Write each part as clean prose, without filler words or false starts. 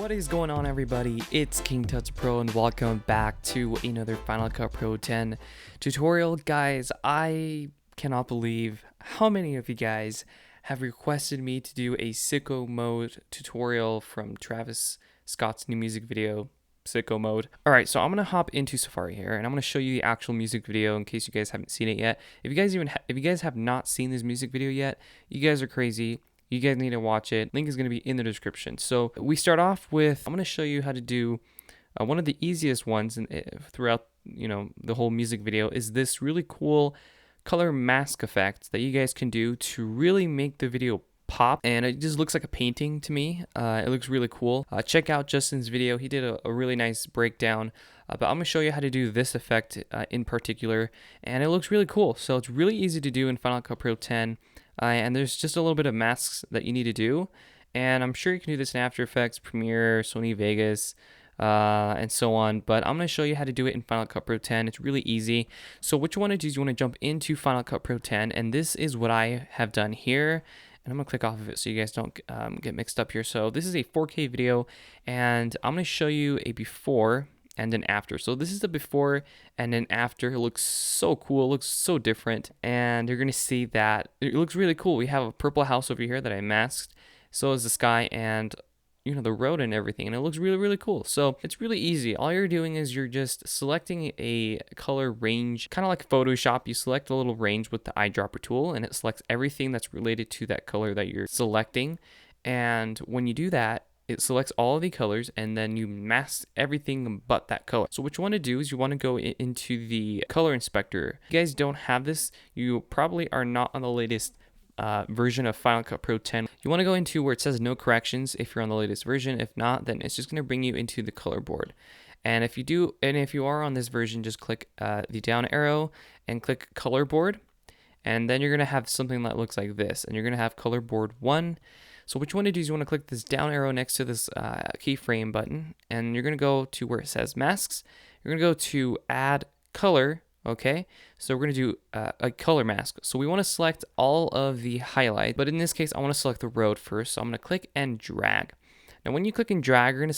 What is going on, everybody? It's KingTutsPro and welcome back to another Final Cut Pro 10 tutorial. Guys, I cannot believe how many of you guys have requested me to do a Sicko Mode tutorial from Travis Scott's new music video, Sicko Mode. Alright, so I'm going to hop into Safari here and I'm going to show you the actual music video in case you guys haven't seen it yet. If you guys have not seen this music video yet, you guys are crazy. You guys need to watch it. Link is going to be in the description. So we start off with, I'm going to show you how to do one of the easiest ones throughout, the whole music video is this really cool color mask effect that you guys can do to really make the video pop. And it just looks like a painting to me. It looks really cool. Check out Justin's video. He did a really nice breakdown. But I'm going to show you how to do this effect in particular. And it looks really cool. So it's really easy to do in Final Cut Pro 10. And there's just a little bit of masks that you need to do. And I'm sure you can do this in After Effects, Premiere, Sony Vegas, and so on. But I'm going to show you how to do it in Final Cut Pro 10. It's really easy. So what you want to do is you want to jump into Final Cut Pro 10. And this is what I have done here. And I'm going to click off of it so you guys don't get mixed up here. So this is a 4K video. And I'm going to show you a before and an after. So this is the before and then after. It looks so cool. It looks so different. And you're going to see that it looks really cool. We have a purple house over here that I masked. So is the sky and, the road and everything. And it looks really, really cool. So it's really easy. All you're doing is you're just selecting a color range, kind of like Photoshop. You select a little range with the eyedropper tool and it selects everything that's related to that color that you're selecting. And when you do that, it selects all of the colors and then you mask everything but that color. So what you want to do is you want to go into the color inspector. If you guys don't have this, you probably are not on the latest version of Final Cut Pro 10. You want to go into where it says no corrections if you're on the latest version. If not, then it's just going to bring you into the color board. And if you are on this version, just click the down arrow and click color board. And then you're going to have something that looks like this. And you're going to have color board 1. So what you want to do is you want to click this down arrow next to this keyframe button, and you're going to go to where it says masks. You're going to go to add color, okay? So we're going to do a color mask. So we want to select all of the highlight, but in this case, I want to select the road first. So I'm going to click and drag. Now when you click and drag, you're going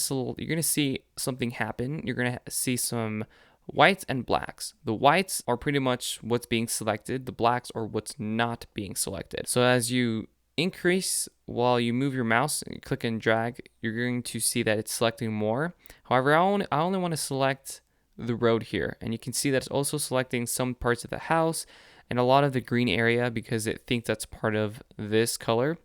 to see something happen. You're going to see some whites and blacks. The whites are pretty much what's being selected. The blacks are what's not being selected. So as you increase while you move your mouse and click and drag, you're going to see that it's selecting more. However, I only want to select the road here, and you can see that it's also selecting some parts of the house and a lot of the green area because it thinks that's part of this color,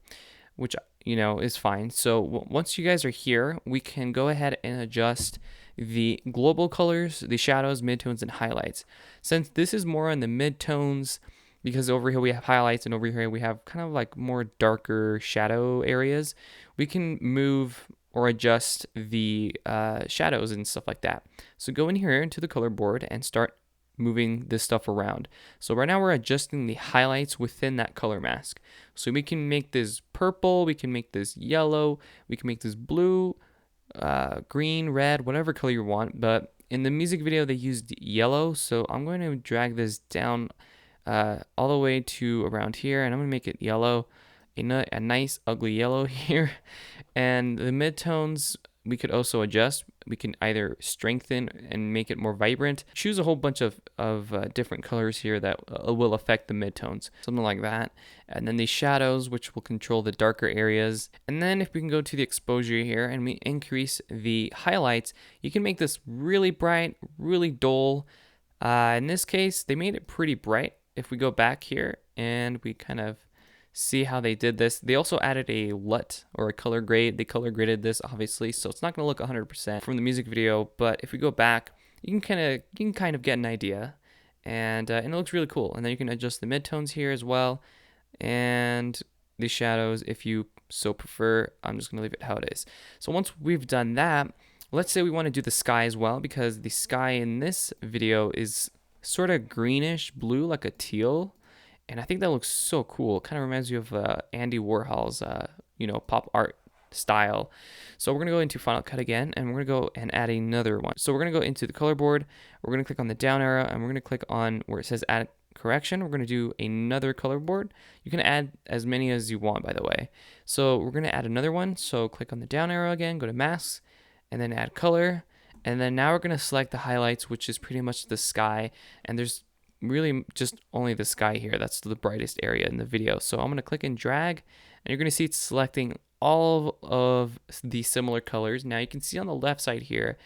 which is fine. So once you guys are here, we can go ahead and adjust the global colors, the shadows, midtones, and highlights. Since this is more on the midtones, because over here we have highlights and over here we have kind of like more darker shadow areas, we can move or adjust the shadows and stuff like that. So go in here into the color board and start moving this stuff around. So right now we're adjusting the highlights within that color mask. So we can make this purple, we can make this yellow, we can make this blue, green, red, whatever color you want. But in the music video they used yellow, so I'm going to drag this down all the way to around here, and I'm gonna make it yellow, a nice ugly yellow here. And the midtones we could also adjust. We can either strengthen and make it more vibrant, choose a whole bunch of different colors here that will affect the midtones, something like that. And then the shadows, which will control the darker areas. And then if we can go to the exposure here and we increase the highlights, you can make this really bright, really dull. In this case, they made it pretty bright. If we go back here and we kind of see how they did this, they also added a LUT or a color grade. They color graded this obviously, so it's not going to look 100% from the music video. But if we go back, you can kind of get an idea, and it looks really cool. And then you can adjust the midtones here as well, and the shadows if you so prefer. I'm just going to leave it how it is. So once we've done that, let's say we want to do the sky as well, because the sky in this video is sort of greenish blue, like a teal, and I think that looks so cool. It kind of reminds you of Andy Warhol's pop art style. So we're gonna go into Final Cut again, and we're gonna go and add another one. So we're gonna go into the color board, we're gonna click on the down arrow, and we're gonna click on where it says add correction. We're gonna do another color board. You can add as many as you want, by the way. So we're gonna add another one. So click on the down arrow again, go to masks, and then add color. And then now we're going to select the highlights, which is pretty much the sky. And there's really just only the sky here. That's the brightest area in the video. So I'm going to click and drag, and you're going to see it's selecting all of the similar colors. Now you can see on the left side here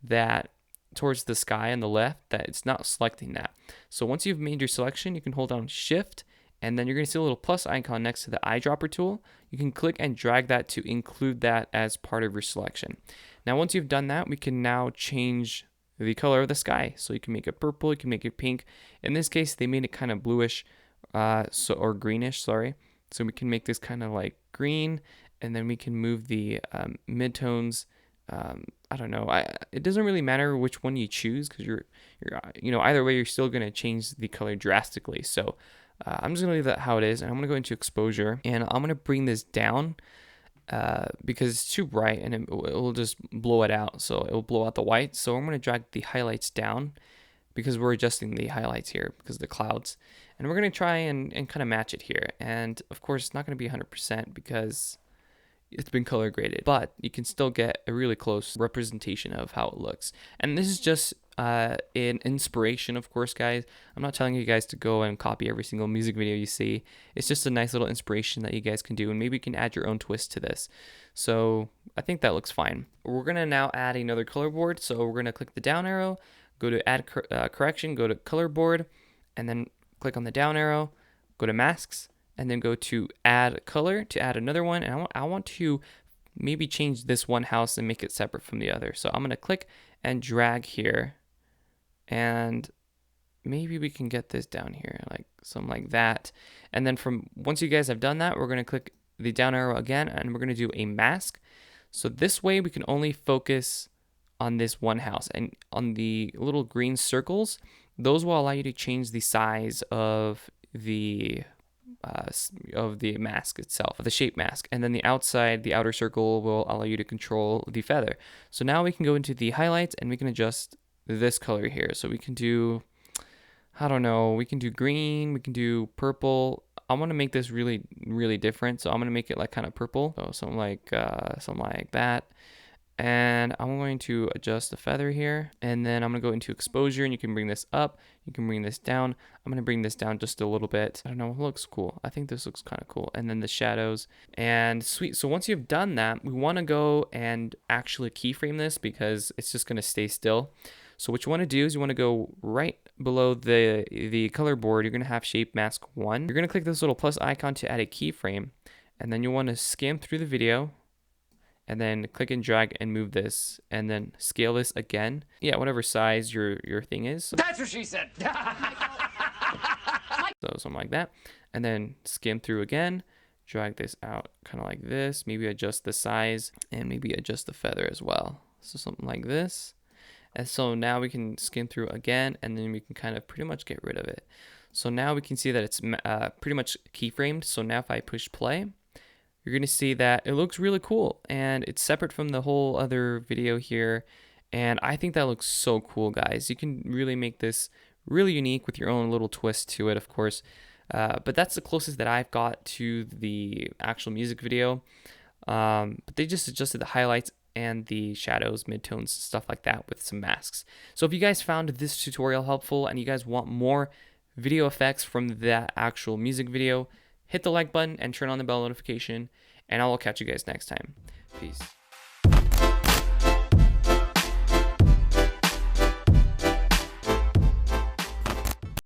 that towards the sky on the left that it's not selecting that. So once you've made your selection, you can hold down Shift, and then you're going to see a little plus icon next to the eyedropper tool. You can click and drag that to include that as part of your selection. Now once you've done that, we can now change the color of the sky. So you can make it purple, you can make it pink. In this case, they made it kind of bluish, or greenish, sorry. So we can make this kind of like green, and then we can move the midtones. I don't know. It doesn't really matter which one you choose, because you're either way you're still gonna change the color drastically. So I'm just gonna leave that how it is, and I'm gonna go into exposure, and I'm gonna bring this down because it's too bright, and it will just blow it out. So it will blow out the white. So I'm gonna drag the highlights down, because we're adjusting the highlights here because of the clouds, and we're gonna try and kind of match it here. And of course, it's not gonna be 100% because it's been color graded, but you can still get a really close representation of how it looks. And this is just an inspiration, of course, guys. I'm not telling you guys to go and copy every single music video you see. It's just a nice little inspiration that you guys can do, and maybe you can add your own twist to this. So I think that looks fine. We're gonna now add another color board. So we're gonna click the down arrow, go to add correction, go to color board, and then click on the down arrow, go to masks, and then go to add color to add another one. And I want to maybe change this one house and make it separate from the other. So I'm going to click and drag here, and maybe we can get this down here, like something like that. And then once you guys have done that, we're going to click the down arrow again, and we're going to do a mask. So this way we can only focus on this one house, and on the little green circles, those will allow you to change the size of the mask itself, the shape mask. And then the outer circle will allow you to control the feather. So now we can go into the highlights, and we can adjust this color here. So we can do, I don't know, we can do green, we can do purple. I want to make this really, really different. So I'm going to make it like kind of purple. So something like that. And I'm going to adjust the feather here, and then I'm going to go into exposure, and you can bring this up, you can bring this down. I'm going to bring this down just a little bit. I don't know, it looks cool. I think this looks kind of cool. And then the shadows, and sweet. So once you've done that, we want to go and actually keyframe this, because it's just going to stay still. So what you want to do is you want to go right below the color board. You're going to have shape mask 1. You're going to click this little plus icon to add a keyframe, and then you want to scan through the video, and then click and drag and move this, and then scale this again. Yeah, whatever size your thing is. That's what she said. So something like that. And then skim through again, drag this out kind of like this, maybe adjust the size, and maybe adjust the feather as well. So something like this. And so now we can skim through again, and then we can kind of pretty much get rid of it. So now we can see that it's pretty much keyframed. So now if I push play, you're going to see that it looks really cool, and it's separate from the whole other video here. And I think that looks so cool, guys. You can really make this really unique with your own little twist to it, of course. But that's the closest that I've got to the actual music video. But they just adjusted the highlights and the shadows, midtones, stuff like that with some masks. So if you guys found this tutorial helpful and you guys want more video effects from that actual music video, hit the like button and turn on the bell notification, and I will catch you guys next time. Peace.